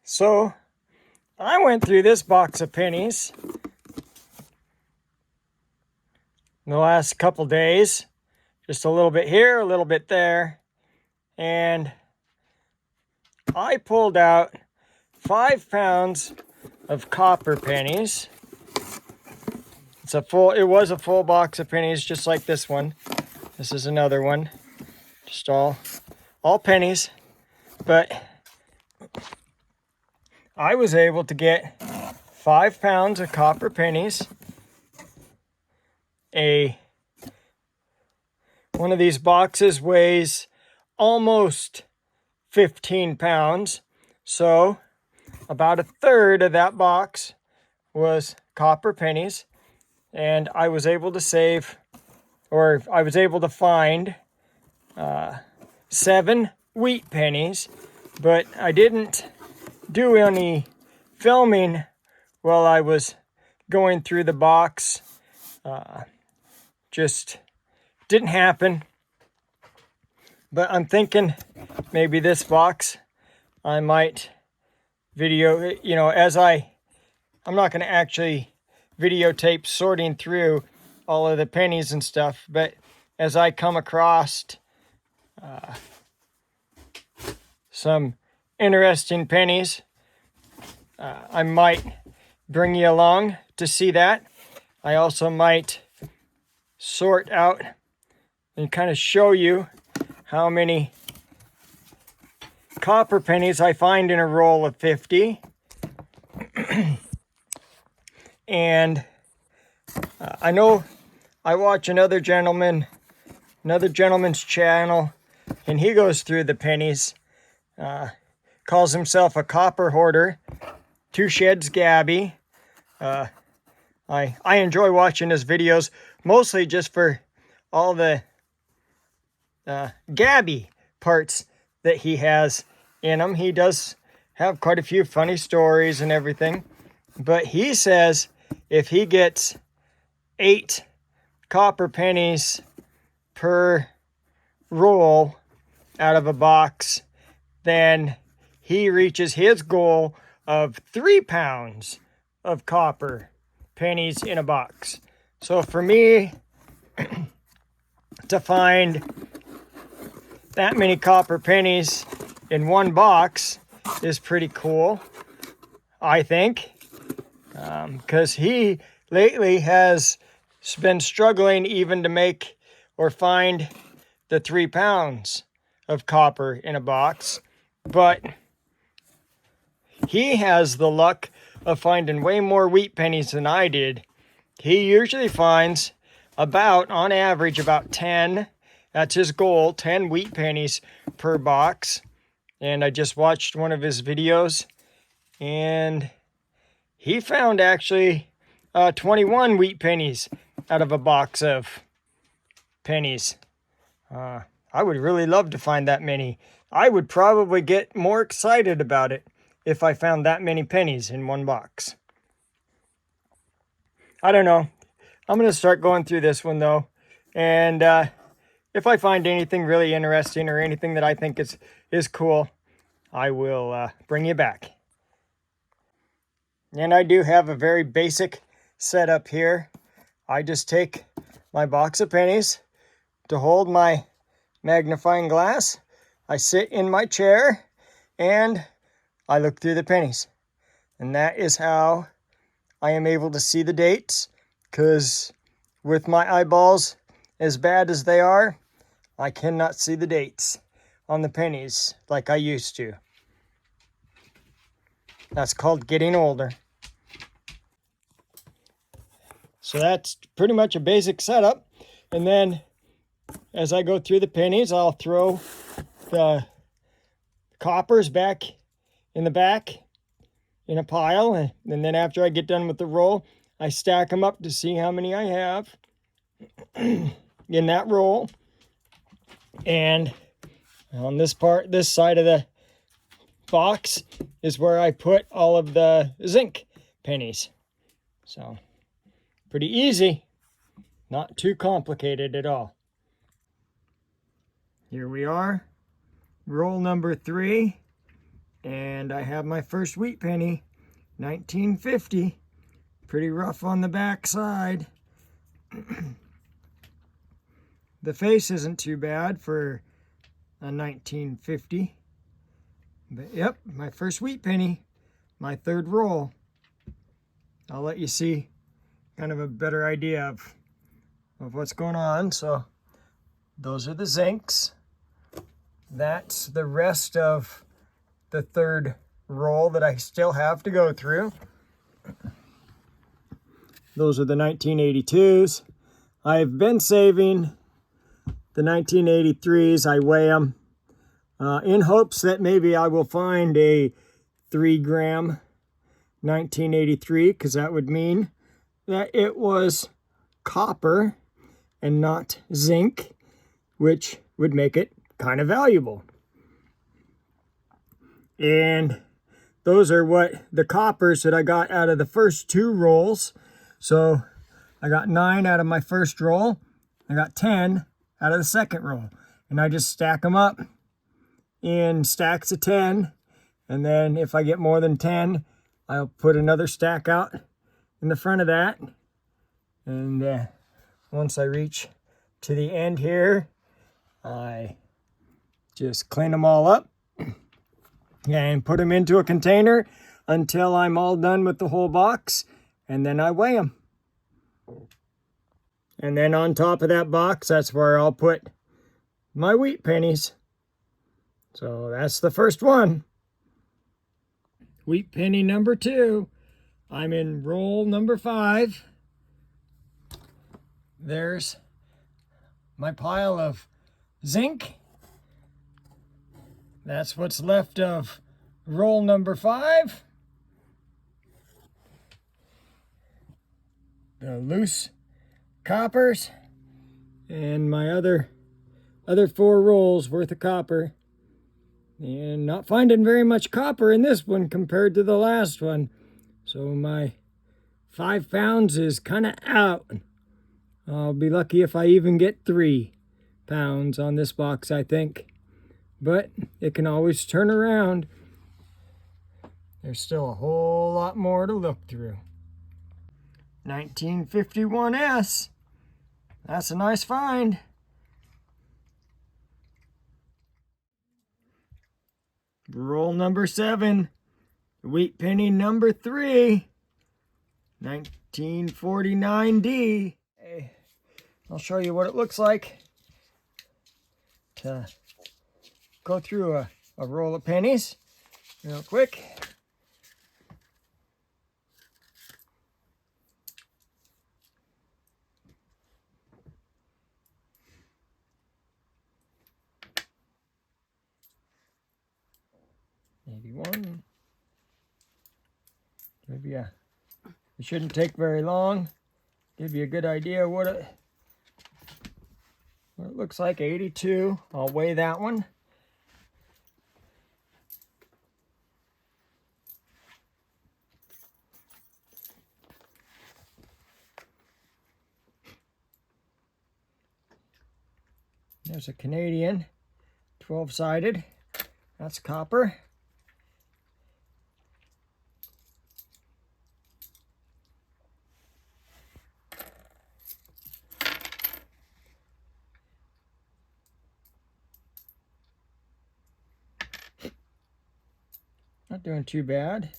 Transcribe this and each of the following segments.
So I went through this box of pennies in the last couple days, just a little bit here, a little bit there, and I pulled out 5 pounds of copper pennies. It was a full box of pennies, just like this one. This is another one, just all pennies, but I was able to get 5 pounds of copper pennies. One of these boxes weighs almost 15 pounds, so about a third of that box was copper pennies, and I was able to find 7 wheat pennies, but I didn't do any filming while I was going through the box. Just didn't happen. But I'm thinking maybe this box I might video, I'm not going to actually videotape sorting through all of the pennies and stuff, but as I come across some interesting pennies, I might bring you along to see that. I also might sort out and kind of show you how many copper pennies I find in a roll of 50. And I know I watch another gentleman's channel, and he goes through the pennies, calls himself a copper hoarder, Two Sheds Gabby. I enjoy watching his videos, mostly just for all the Gabby parts that he has in them. He does have quite a few funny stories and everything, but he says if he gets 8 copper pennies per roll out of a box, then he reaches his goal of 3 pounds of copper pennies in a box. So for me to find that many copper pennies in one box is pretty cool, I think, because he lately has been struggling even to make or find the 3 pounds of copper in a box, but he has the luck of finding way more wheat pennies than I did. He usually finds on average, about 10. That's his goal, 10 wheat pennies per box. And I just watched one of his videos, and he found actually 21 wheat pennies out of a box of pennies. I would really love to find that many. I would probably get more excited about it if I found that many pennies in one box. I don't know. I'm going to start going through this one though, and if I find anything really interesting or anything that I think is cool, I will bring you back. And I do have a very basic setup here. I just take my box of pennies to hold my magnifying glass. I sit in my chair and I look through the pennies. And that is how I am able to see the dates, because with my eyeballs as bad as they are, I cannot see the dates on the pennies like I used to. That's called getting older. So that's pretty much a basic setup. And then as I go through the pennies, I'll throw the coppers back in the back in a pile. And then after I get done with the roll, I stack them up to see how many I have in that roll. And on this side of the box is where I put all of the zinc pennies. So pretty easy, not too complicated at all. Here we are, roll number 3. And I have my first wheat penny, 1950. Pretty rough on the back side. The face isn't too bad for a 1950. But yep, my first wheat penny, my third roll. I'll let you see kind of a better idea of what's going on. So those are the zincs. That's the rest of the third roll that I still have to go through. Those are the 1982s. I've been saving the 1983s. I weigh them in hopes that maybe I will find a 3-gram 1983, because that would mean that it was copper and not zinc, which would make it kind of valuable. And those are what the coppers that I got out of the first 2 rolls. So I got 9 out of my first roll. I got 10 out of the second roll. And I just stack them up in stacks of 10. And then if I get more than 10, I'll put another stack out in the front of that. And once I reach to the end here, I just clean them all up and put them into a container until I'm all done with the whole box, and then I weigh them. And then on top of that box, that's where I'll put my wheat pennies. So that's the first one. Wheat penny number 2. I'm in roll number 5. There's my pile of zinc. That's what's left of roll number 5. The loose coppers and my other 4 rolls worth of copper. And not finding very much copper in this one compared to the last one. So my 5 pounds is kind of out. I'll be lucky if I even get 3 pounds on this box, I think. But it can always turn around. There's still a whole lot more to look through. 1951S. That's a nice find. Roll number 7. Wheat penny number 3. 1949D. Okay, I'll show you what it looks like to go through a roll of pennies real quick. One. Maybe it shouldn't take very long. Give you a good idea what it looks like. 82. I'll weigh that one. There's a Canadian 12-sided. That's copper. Not doing too bad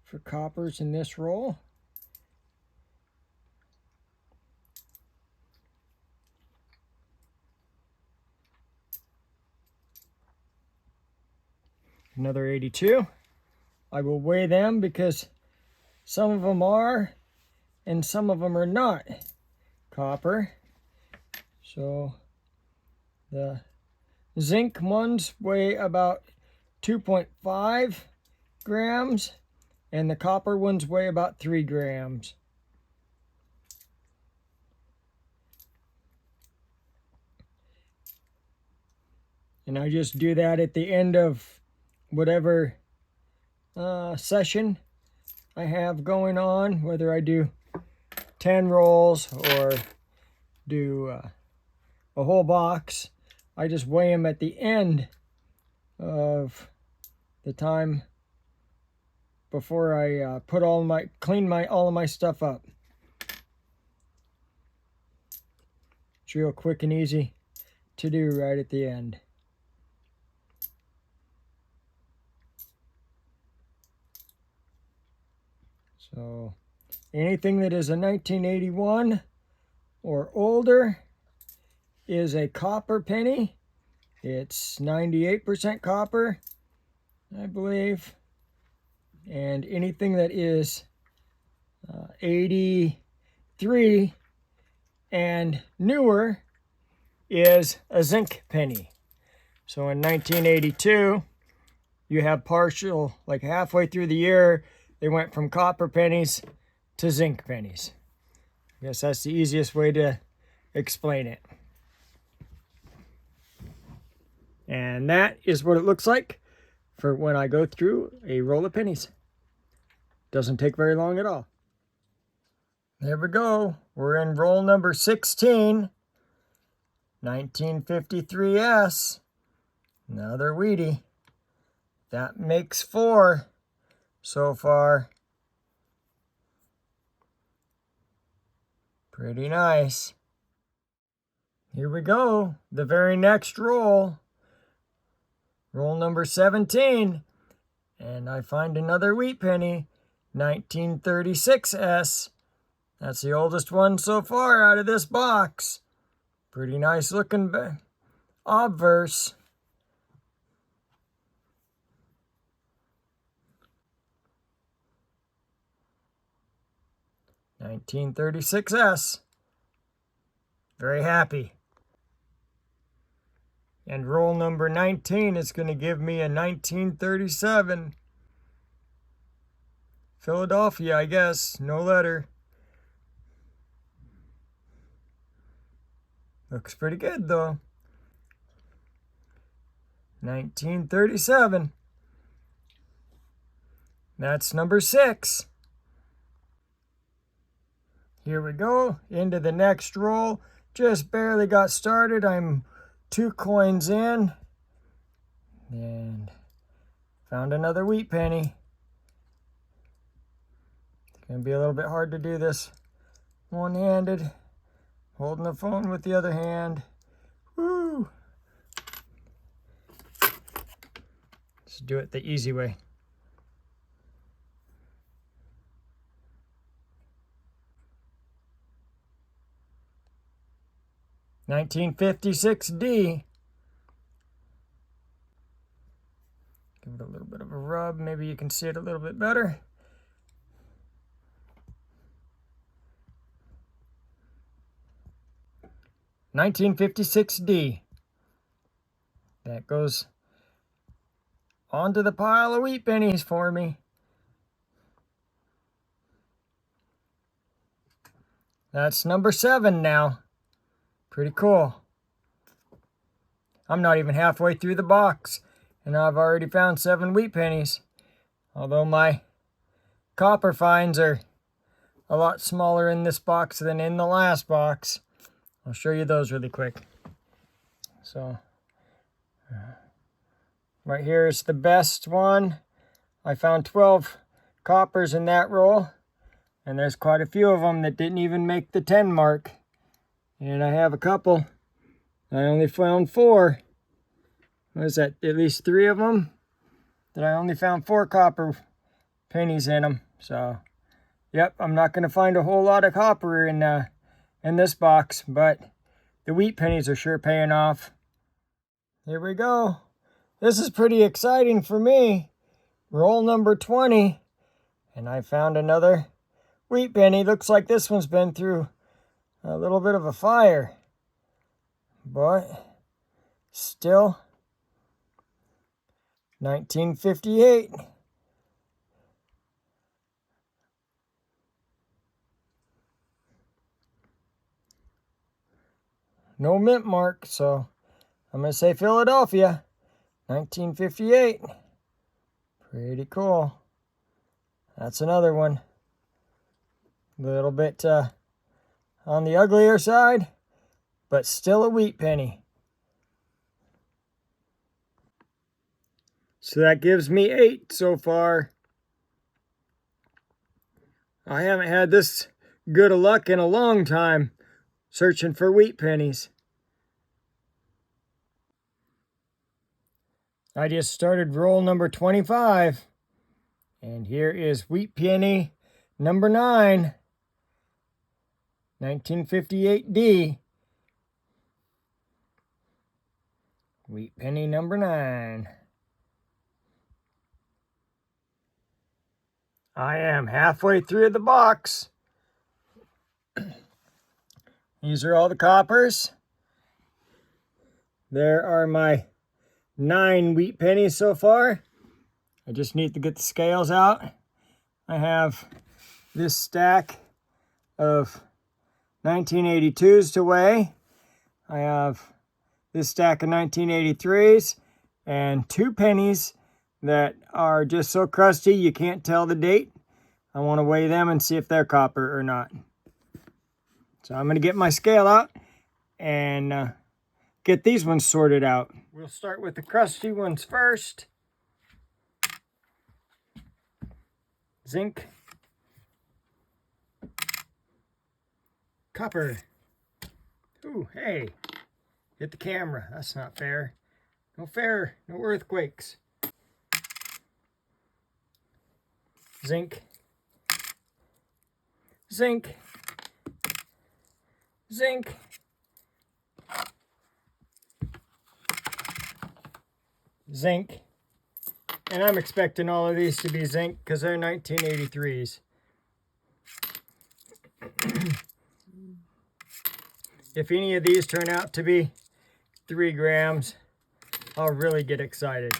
for coppers in this roll. Another 82. I will weigh them because some of them are and some of them are not copper. So the zinc ones weigh about 2.5 grams and the copper ones weigh about 3 grams. And I just do that at the end of whatever session I have going on, whether I do 10 rolls or do a whole box. I just weigh them at the end of the time before I clean all of my stuff up. It's real quick and easy to do right at the end. So anything that is a 1981 or older is a copper penny. It's 98% copper, I believe. And anything that is 83 and newer is a zinc penny. So in 1982, you have partial, like halfway through the year, they went from copper pennies to zinc pennies. I guess that's the easiest way to explain it. And that is what it looks like for when I go through a roll of pennies. Doesn't take very long at all. There we go. We're in roll number 16, 1953S. Another Wheatie. That makes 4 so far. Pretty nice. Here we go. The very next roll. Roll number 17. And I find another wheat penny. 1936S. That's the oldest one so far out of this box. Pretty nice looking obverse. 1936S. Very happy. And roll number 19 is going to give me a 1937. Philadelphia, I guess. No letter. Looks pretty good, though. 1937. That's number 6. Here we go. Into the next roll. Just barely got started. I'm 2 coins in. And found another wheat penny. It's going to be a little bit hard to do this one-handed. Holding the phone with the other hand. Woo! Let's do it the easy way. $1956D. Give it a little bit of a rub. Maybe you can see it a little bit better. $1956D. That goes onto the pile of wheat pennies for me. That's number 7 now. Pretty cool. I'm not even halfway through the box, and I've already found 7 wheat pennies. Although my copper finds are a lot smaller in this box than in the last box. I'll show you those really quick. So, right here is the best one. I found 12 coppers in that roll, and there's quite a few of them that didn't even make the 10 mark. And I have a couple. I only found 4. What is that? At least 3 of them that I only found 4 copper pennies in them. So, yep, I'm not going to find a whole lot of copper in this box, but the wheat pennies are sure paying off. Here we go. This is pretty exciting for me. Roll number 20, and I found another wheat penny. Looks like this one's been through a little bit of a fire, but still 1958. No mint mark, so I'm going to say Philadelphia. 1958. Pretty cool. That's another one. A little bit on the uglier side, but still a wheat penny. So that gives me 8 so far. I haven't had this good of luck in a long time searching for wheat pennies. I just started roll number 25. And here is wheat penny number 9, 1958D. Wheat penny number 9. I am halfway through the box. These are all the coppers. There are my 9 wheat pennies so far. I just need to get the scales out. I have this stack of 1982s to weigh. I have this stack of 1983s and 2 pennies that are just so crusty you can't tell the date. I want to weigh them and see if they're copper or not. So I'm going to get my scale out and get these ones sorted out. We'll start with the crusty ones first. Zinc. Copper. Ooh, hey. Hit the camera. That's not fair. No fair. No earthquakes. Zinc. Zinc. Zinc. Zinc. And I'm expecting all of these to be zinc because they're 1983s. If any of these turn out to be 3 grams, I'll really get excited.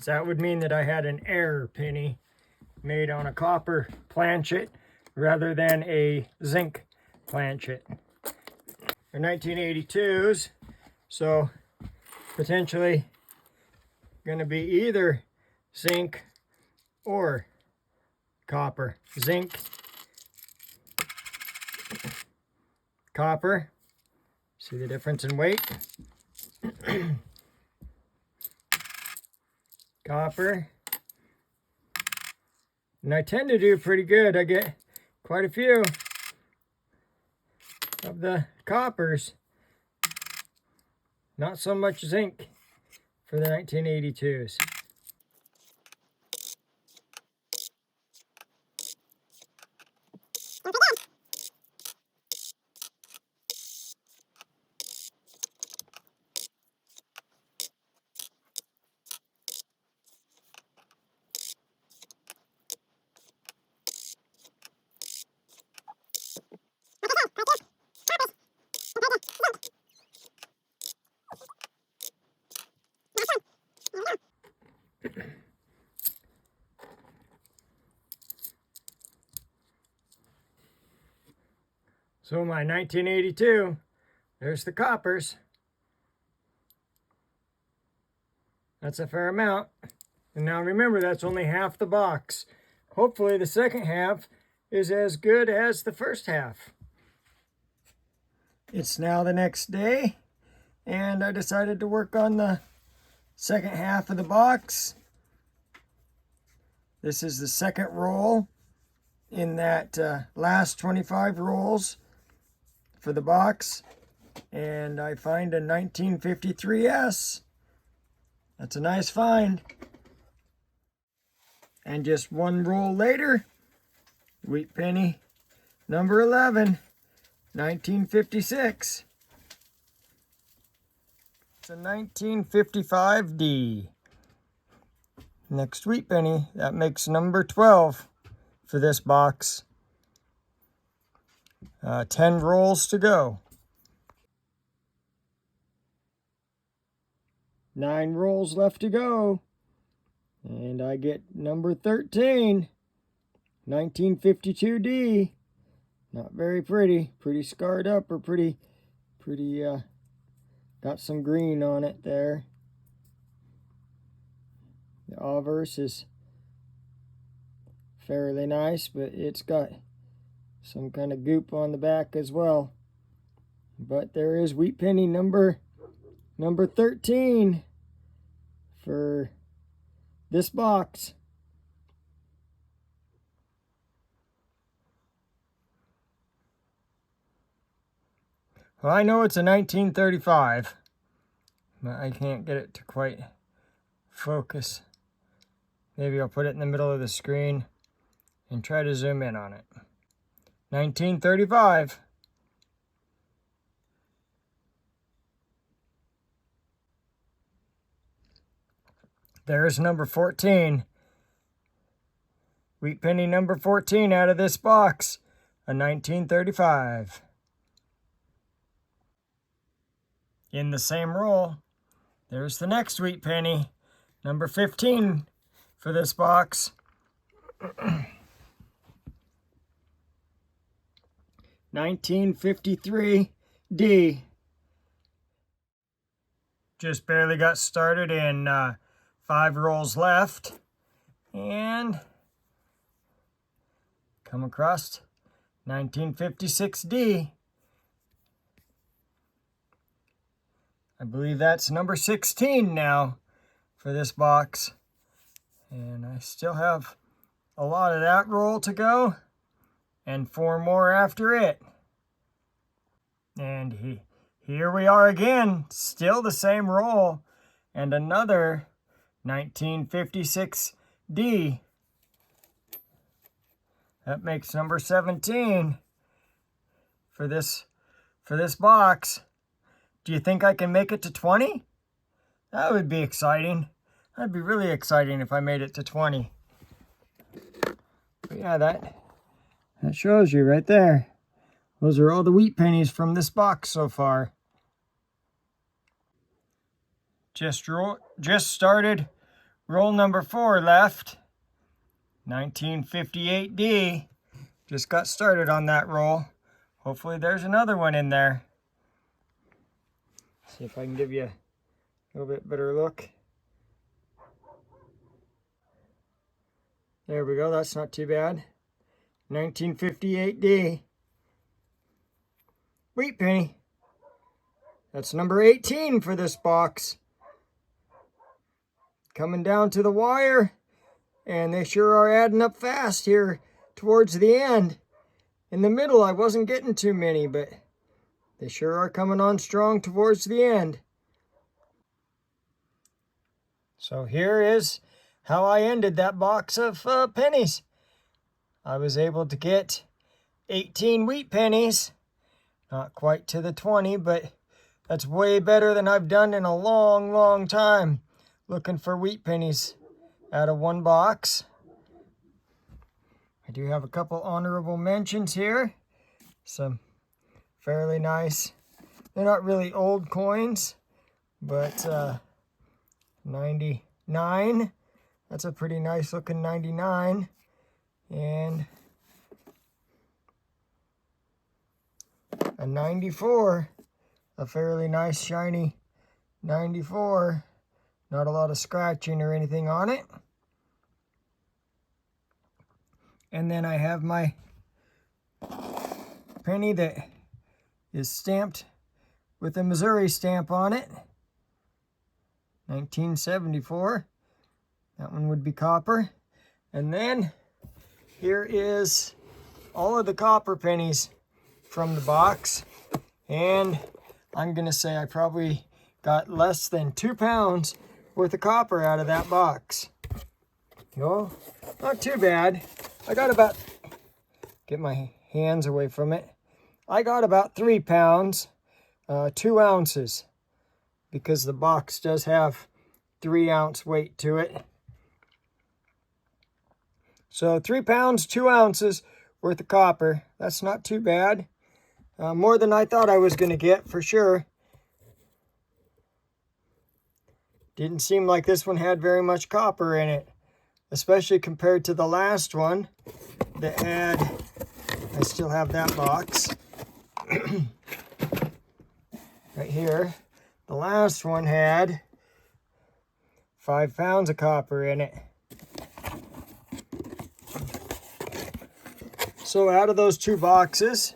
So that would mean that I had an error penny made on a copper planchet rather than a zinc planchet. They're 1982s, so potentially going to be either zinc or copper. Zinc, copper. See the difference in weight? Copper. And I tend to do pretty good. I get quite a few of the coppers. Not so much zinc for the 1982s. So my 1982, there's the coppers. That's a fair amount. And now remember, that's only half the box. Hopefully the second half is as good as the first half. It's now the next day, and I decided to work on the second half of the box. This is the second roll in that last 25 rolls for the box, and I find a 1953S. That's a nice find. And just one roll later, wheat penny number 11, 1956. It's a 1955D. Next wheat penny, that makes number 12 for this box. 10 rolls to go. 9 rolls left to go. And I get number 13, 1952D. Not very pretty. Pretty scarred up, or pretty, got some green on it there. The obverse is fairly nice, but it's got some kind of goop on the back as well. But there is wheat penny number 13 for this box. Well, I know it's a 1935, but I can't get it to quite focus. Maybe I'll put it in the middle of the screen and try to zoom in on it. 1935. There's number 14. Wheat penny number 14 out of this box. A 1935. In the same roll, there's the next wheat penny. Number 15 for this box. 1953 D. Just barely got started in 5 rolls left, and come across 1956 D. I believe that's number 16 now for this box, and I still have a lot of that roll to go and 4 more after it. And here we are again, still the same roll, and another 1956 D. That makes number 17 for this box. Do you think I can make it to 20? That would be exciting. That'd be really exciting if I made it to 20. But yeah, that shows you right there. Those are all the wheat pennies from this box so far. Just started roll number 4 left. 1958 D. Just got started on that roll. Hopefully there's another one in there. See if I can give you a little bit better look. There we go, that's not too bad. 1958 D. Wheat penny. That's number 18 for this box. Coming down to the wire, and they sure are adding up fast here towards the end. In the middle, I wasn't getting too many, but they sure are coming on strong towards the end. So here is how I ended that box of pennies. I was able to get 18 wheat pennies. Not quite to the 20, but that's way better than I've done in a long, long time looking for wheat pennies out of one box. I do have a couple honorable mentions here. Some fairly nice, they're not really old coins, but 99. That's a pretty nice looking 99. And a 94, a fairly nice shiny 94. Not a lot of scratching or anything on it. And then I have my penny that is stamped with a Missouri stamp on it. 1974. That one would be copper. And then here is all of the copper pennies from the box. And I'm going to say I probably got less than 2 pounds worth of copper out of that box. No, not too bad. I got about, get my hands away from it. I got about 3 pounds, 2 ounces, because the box does have 3 ounce weight to it. So 3 pounds, 2 ounces worth of copper. That's not too bad. More than I thought I was going to get, for sure. Didn't seem like this one had very much copper in it, especially compared to the last one that had, I still have that box right here. The last one had 5 pounds of copper in it. So out of those 2 boxes,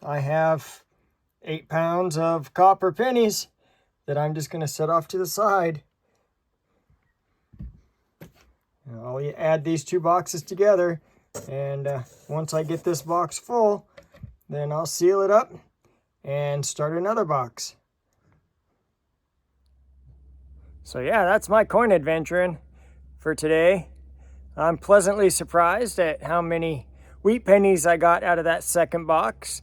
I have 8 pounds of copper pennies that I'm just going to set off to the side. And I'll add these 2 boxes together, and once I get this box full, then I'll seal it up and start another box. So yeah, that's my coin adventuring for today. I'm pleasantly surprised at how many wheat pennies I got out of that second box.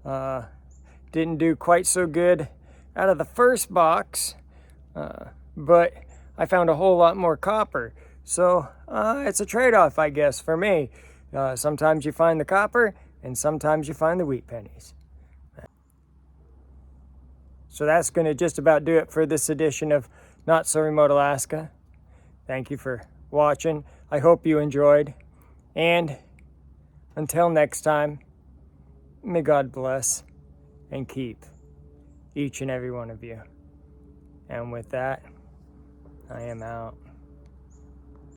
Didn't do quite so good out of the first box, but I found a whole lot more copper. So it's a trade-off, I guess, for me. Sometimes you find the copper, and sometimes you find the wheat pennies. So that's going to just about do it for this edition of Not So Remote Alaska. Thank you for watching. I hope you enjoyed. And until next time, may God bless and keep each and every one of you. And with that, I am out.